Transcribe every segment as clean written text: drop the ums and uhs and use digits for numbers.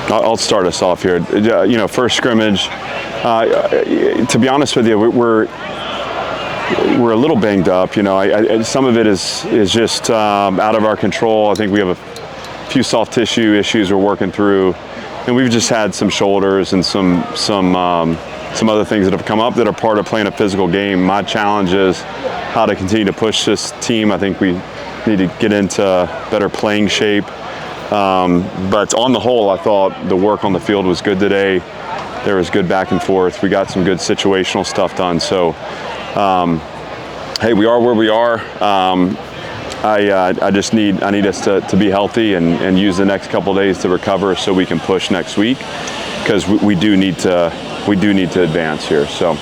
I'll start us off here. First scrimmage. To be honest with you, we're a little banged up. Some of it is just out of our control. I think we have a few soft tissue issues we're working through, and we've just had some shoulders and some other things that have come up that are part of playing a physical game. My challenge is how to continue to push this team. I think we need to get into better playing shape. But on the whole, I thought the work on the field was good today. There was good back and forth. We got some good situational stuff done. So, hey, we are where we are. I need us to be healthy and use the next couple of days to recover so we can push next week, because we do need to advance here. So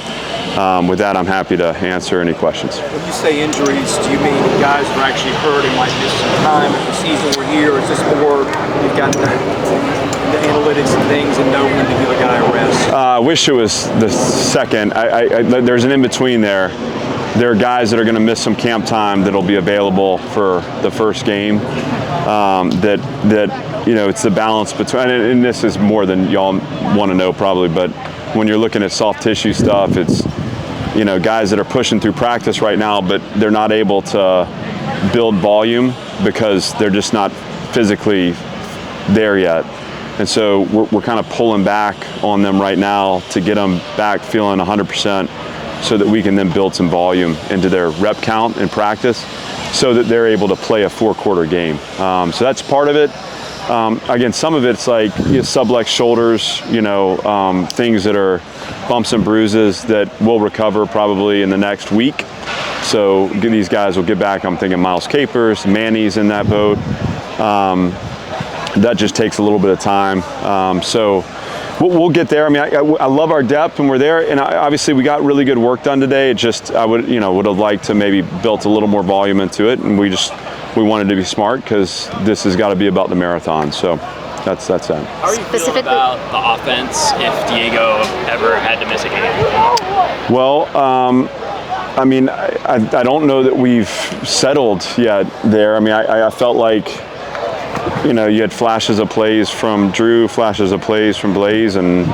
with that, I'm happy to answer any questions. When you say injuries, do you mean guys that are actually hurt and might miss some time if the season were here, or is this more you've got the analytics and things and know when to give a guy a rest? I wish it was the second. There's an in-between there. There are guys that are going to miss some camp time that'll be available for the first game. It's the balance between, and this is more than y'all want to know probably, but when you're looking at soft tissue stuff, it's guys that are pushing through practice right now, but they're not able to build volume because they're just not physically there yet. And so we're kind of pulling back on them right now to get them back feeling 100%, so that we can then build some volume into their rep count in practice so that they're able to play a 4-quarter game. So that's part of it. Again, some of it's like subluxed shoulders, things that are bumps and bruises that will recover probably in the next week. So these guys will get back. I'm thinking Miles Capers, Manny's in that boat. That just takes a little bit of time. So we'll get there. I mean, I love our depth, and we're there. And obviously, we got really good work done today. It just, I would have liked to maybe built a little more volume into it, and we wanted to be smart because this has got to be about the marathon. So that's that. How are you feeling about the offense if Diego ever had to miss a game? Well, I don't know that we've settled yet there. I mean, I felt like, you had flashes of plays from Drew, flashes of plays from Blaze, and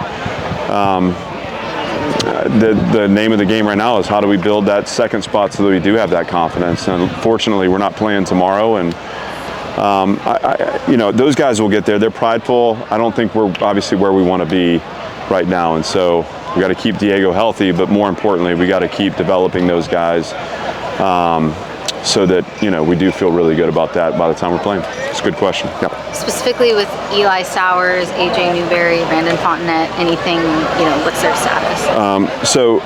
the name of the game right now is how do we build that second spot so that we do have that confidence. And fortunately, we're not playing tomorrow, and those guys will get there. They're prideful. I don't think we're obviously where we want to be right now, and so we got to keep Diego healthy, but more importantly, we got to keep developing those guys. So that we do feel really good about that by the time we're playing. It's a good question. Yeah. Specifically with Eli Sowers, AJ Newberry, Brandon Fontenette, anything, what's their status? So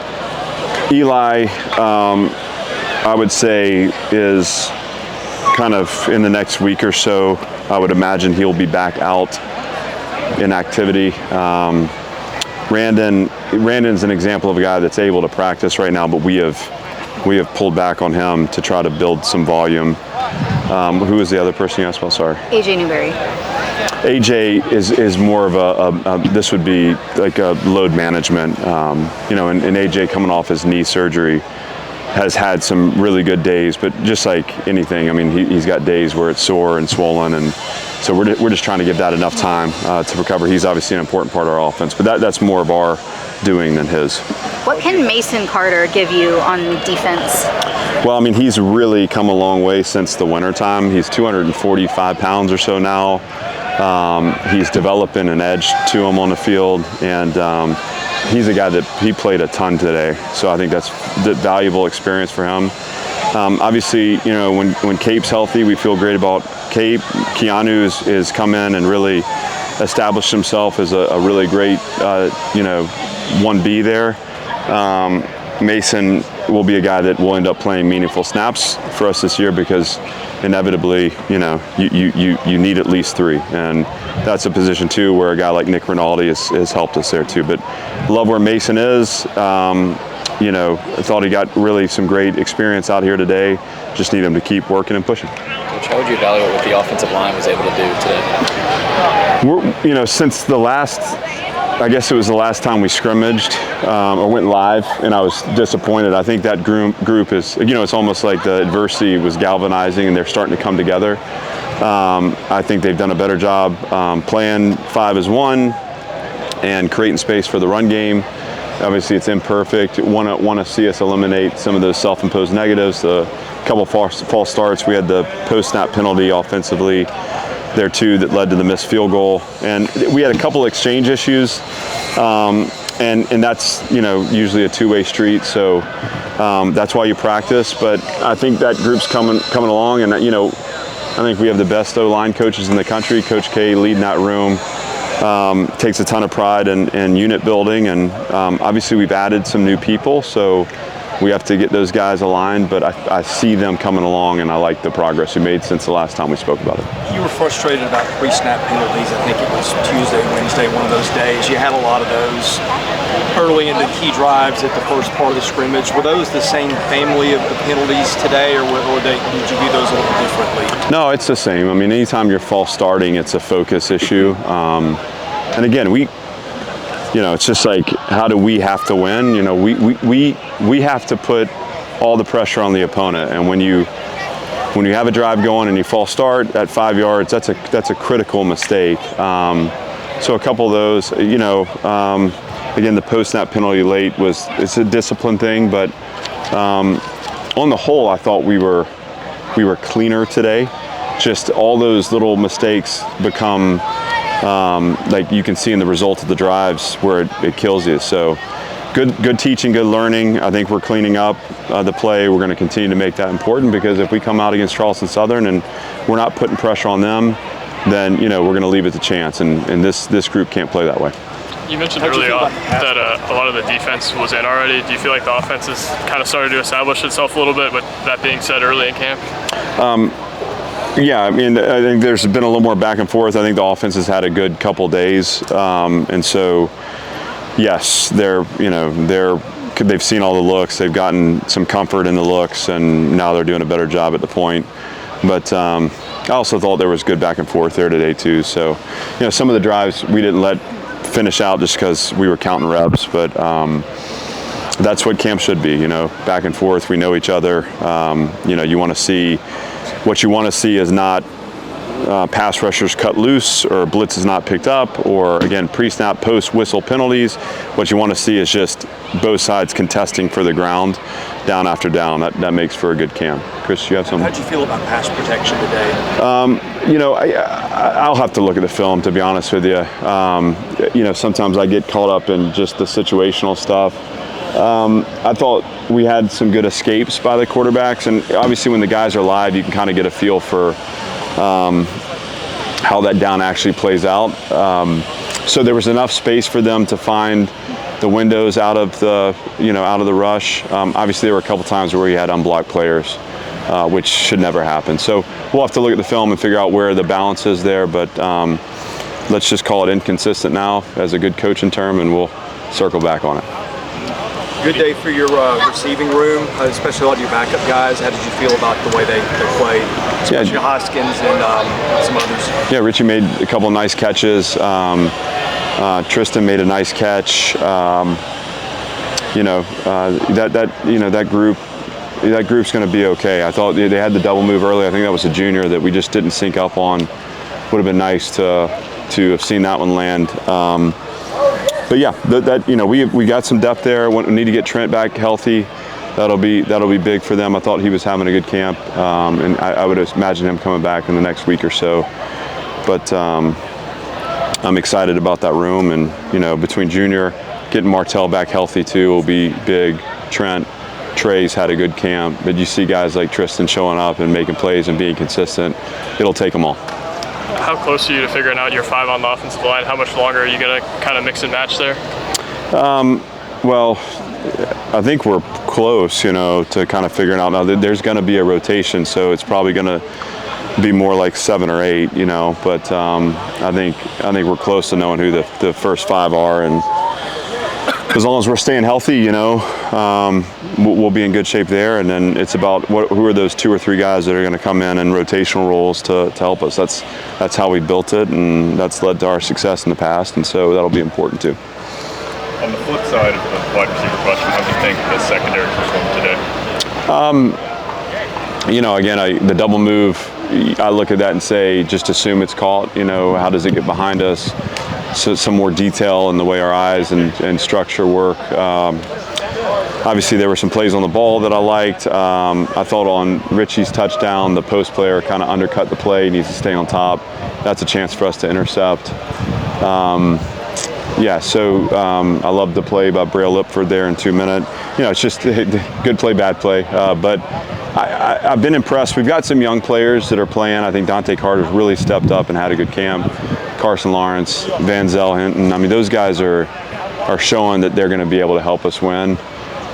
Eli, I would say, is kind of in the next week or so. I would imagine he'll be back out in activity. Brandon's an example of a guy that's able to practice right now, but we have pulled back on him to try to build some volume. Who was the other person you asked about? Sorry. AJ Newberry. AJ is more of this would be like a load management. And AJ coming off his knee surgery has had some really good days, but just like anything, I mean, he's got days where it's sore and swollen, and so we're just trying to give that enough time to recover. He's obviously an important part of our offense, but that's more of our doing than his. What can Mason Carter give you on defense? Well, I mean, he's really come a long way since the wintertime. He's 245 pounds or so now. He's developing an edge to him on the field, and he's a guy that he played a ton today. So I think that's the valuable experience for him. Obviously, when Cape's healthy, we feel great about Cape. Keanu is come in and really established himself as a really great, 1B there. Mason will be a guy that will end up playing meaningful snaps for us this year because inevitably, you need at least 3. And that's a position too where a guy like Nick Rinaldi has helped us there too. But love where Mason is. I thought he got really some great experience out here today. Just need him to keep working and pushing. Coach, how would you evaluate what the offensive line was able to do today? Since the last, I guess it was the last time we scrimmaged or went live, and I was disappointed. I think that group is, it's almost like the adversity was galvanizing and they're starting to come together. I think they've done a better job playing 5 as 1 and creating space for the run game. Obviously, it's imperfect. Want to see us eliminate some of those self-imposed negatives. A couple false starts. We had the post-snap penalty offensively there too that led to the missed field goal, and we had a couple exchange issues. And that's, you know, usually a two-way street, so that's why you practice. But I think that group's coming along, and you know, I think we have the best O-line coaches in the country. Coach K leading that room, takes a ton of pride in unit building, and obviously we've added some new people, so we have to get those guys aligned, but I see them coming along, and I like the progress we made since the last time we spoke about it. You were frustrated about pre-snap penalties. I think it was Tuesday, Wednesday, one of those days. You had a lot of those early in the key drives at the first part of the scrimmage. Were those the same family of the penalties today, or did you view those a little differently? No, it's the same. I mean, anytime you're false starting, it's a focus issue. And again, you know, it's just like, how do we have to win? You know, we have to put all the pressure on the opponent, and when you have a drive going and you false start at 5 yards, that's a critical mistake. So a couple of those, you know, again, the post-snap penalty late it's a discipline thing, but on the whole, I thought we were cleaner today. Just all those little mistakes become like you can see in the result of the drives where it kills you. So good teaching, good learning. I think we're cleaning up the play. We're going to continue to make that important, because if we come out against Charleston Southern and we're not putting pressure on them, then, you know, we're going to leave it to chance, and this group can't play that way. You mentioned early on that a lot of the defense was in already. Do you feel like the offense has kind of started to establish itself a little bit, with that being said, early in camp? Yeah, I mean, I think there's been a little more back and forth. I think the offense has had a good couple days, and so yes, they've seen all the looks. They've gotten some comfort in the looks, and now they're doing a better job at the point. But I also thought there was good back and forth there today too. So, you know, some of the drives we didn't let finish out just because we were counting reps, but that's what camp should be. You know, back and forth. We know each other. You know, what you want to see is not pass rushers cut loose, or blitz is not picked up, or again, pre-snap, post-whistle penalties. What you want to see is just both sides contesting for the ground, down after down. That makes for a good camp. Chris, you have something? How'd you feel about pass protection today? You know, I'll have to look at the film, to be honest with you. You know, sometimes I get caught up in just the situational stuff. I thought we had some good escapes by the quarterbacks, and obviously when the guys are live, you can kind of get a feel for how that down actually plays out. So there was enough space for them to find the windows out of the rush. Obviously there were a couple times where we had unblocked players, which should never happen. So we'll have to look at the film and figure out where the balance is there, but let's just call it inconsistent now as a good coaching term, and we'll circle back on it. Good day for your receiving room, especially a lot of your backup guys. How did you feel about the way they played, especially Hoskins and some others? Yeah, Richie made a couple of nice catches. Tristan made a nice catch. That group's going to be okay. I thought they had the double move early. I think that was a junior that we just didn't sync up on. Would have been nice to have seen that one land. But yeah, we got some depth there. We need to get Trent back healthy. That'll be big for them. I thought he was having a good camp, and I would imagine him coming back in the next week or so. But I'm excited about that room, and between Junior, getting Martell back healthy too will be big. Trey's had a good camp, but you see guys like Tristan showing up and making plays and being consistent. It'll take them all. How close are you to figuring out your 5 on the offensive line? How much longer are you going to kind of mix and match there? Well, I think we're close, to kind of figuring out. Now, there's going to be a rotation, so it's probably going to be more like 7 or 8, But I think we're close to knowing who the first 5 are, and as long as we're staying healthy, we'll be in good shape there. And then it's about who are those 2 or 3 guys that are going to come in rotational roles to help us. That's how we built it, and that's led to our success in the past. And so that'll be important too. On the flip side of the wide receiver question, how do you think the secondary performed today? Again, the double move I look at that and say, just assume it's caught. You know, how does it get behind us? So some more detail in the way our eyes and structure work. Obviously, there were some plays on the ball that I liked. I thought on Richie's touchdown, the post player kind of undercut the play, needs to stay on top. That's a chance for us to intercept. Yeah, so I love the play by Braille Lipford there in 2 minutes. You know, it's just a good play, bad play. But I've been impressed. We've got some young players that are playing. I think Dante Carter's really stepped up and had a good camp. Carson Lawrence, Van Zell Hinton. I mean, those guys are showing that they're going to be able to help us win.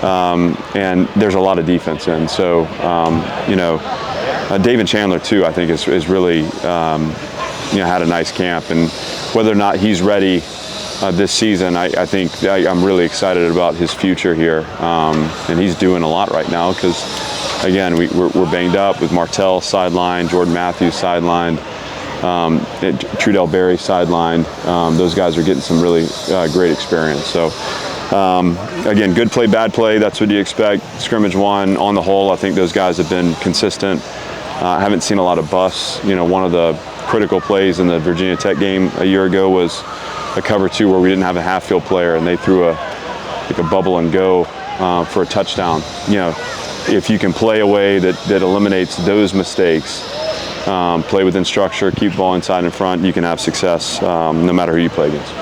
And there's a lot of defense in. So, you know, David Chandler, too, I think is really, you know, had a nice camp. And whether or not he's ready this season, I think I'm really excited about his future here. And he's doing a lot right now because, again, we're banged up with Martell sidelined, Jordan Matthews sidelined, Trudell Berry sidelined. Those guys are getting some really great experience. So, again, good play, bad play, that's what you expect. Scrimmage one, on the whole, I think those guys have been consistent. I haven't seen a lot of busts. You know, one of the critical plays in the Virginia Tech game a year ago was a cover two where we didn't have a half field player and they threw a bubble and go for a touchdown. You know, if you can play a way that eliminates those mistakes, play within structure, keep the ball inside and front, you can have success no matter who you play against.